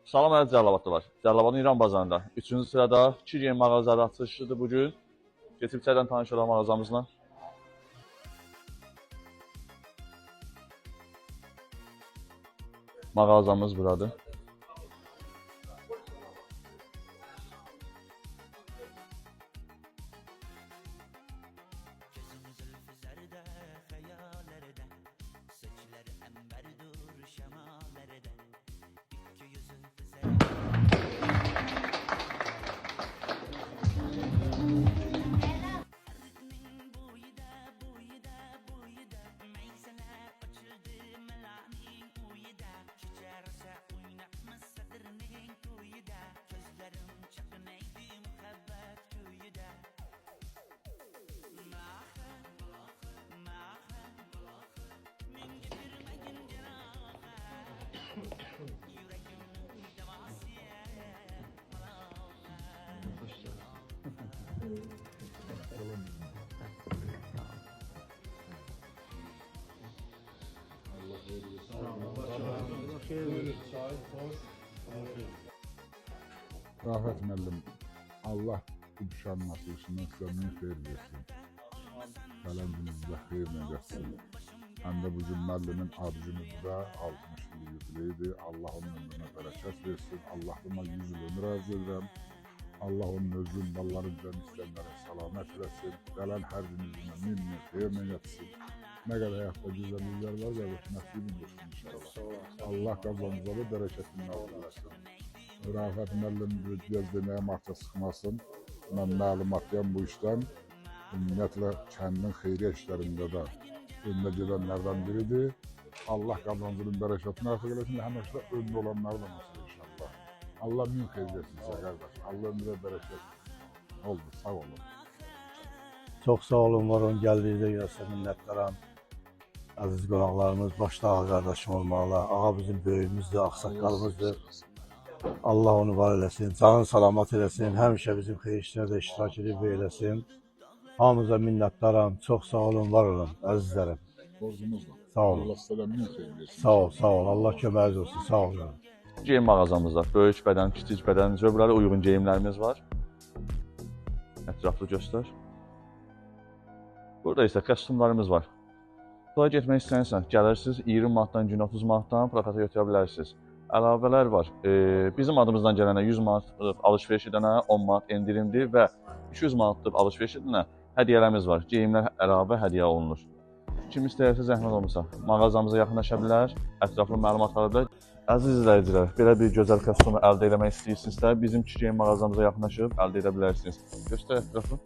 Salam əziz Cəlilabadlılar. Cəlilabadın İran bazarında 3-cü sırada 2 gen mağazaları açılışıdır bugün. Keçib içərdən tanış olan mağazamızla. Mağazamız buradır. Rafet müəllim, Allah bu düşənin açılışından sizə min xeyir versin. Gələn gününüzdə xeyirlə geçsin. Həm də bugün müəllimin ad günündə 60 il yubileydir. Allah onun ömrünə bərəkət versin. Allah'ıma 100 il ömür arz edirəm. Allah onun özün, balların üzərində istəyənlərə salamət versin. Gələn hər gününüzdə min xeyirlə geçsin. Nə qədər həyatda güzəlliklər var, gələk nəsibin olsun inşallah. Allah qazanıza da bərəkətini nazil etsin. Rafet müəllim biraz deməyə mahca sıxmasın. Mən məlumatlıyam bu işdən. Ümumiyyətlə kəndin xeyriyyə işlərində də önünə gedənlərdən biridir. Allah qazancının bərəkətini artıq eləsin, həmişə önündə olanlardan olsun inşallah. Allah min xeyir versin sizə qardaş. Allah ömrə bərəkət oldu, sağ olun. Çox sağ olun, var olun, gəldiyinizə görə minnətdaram. Əziz qonaqlarımız, başda ağa qardaşım olmalılar. Ağa bizim böyüyümüzdür, ağsaqqalımızdır. Allah onu var eləsin, canını salamat eləsin, həmişə bizim xeyir işlərdə iştirak edib eləsin. Hamınıza minnətdaram, çox sağ olun, var olun, əzizlərim. Borcumuzla. Sağ olun. Allah sizə min xeyir versin. Sağ ol, Allah köməyiniz olsun, sağ olun. Geyim mağazamızda böyük bədən, kiçik bədən, zövqlərə uyğun geyimlərimiz var. Ətraflı göstər. Burada isə kostyumlarımız var. Buraya getmək istəyirsən, gəlirsiniz 20 manatdan gün 30 manatdan prokata götürə bilərsiniz. Əlavələr var. Bizim adımızdan gələnə 100 manat alış-veriş edənə 10 manat endirimli və 200 manatlıq alış-veriş edənə hədiyyələrimiz var. Geyimlər əlavə hədiyyə olunur. Kim istəyirsə zəhmət olmasa mağazamıza yaxınlaşa bilər, ətraflı məlumat ala bilər. Əziz izləyicilər, belə bir gözəl kostyumu əldə etmək istəyirsinizsə, bizim geyim mağazamıza yaxınlaşıb əldə edə bilərsiniz. Göstər ətrafı.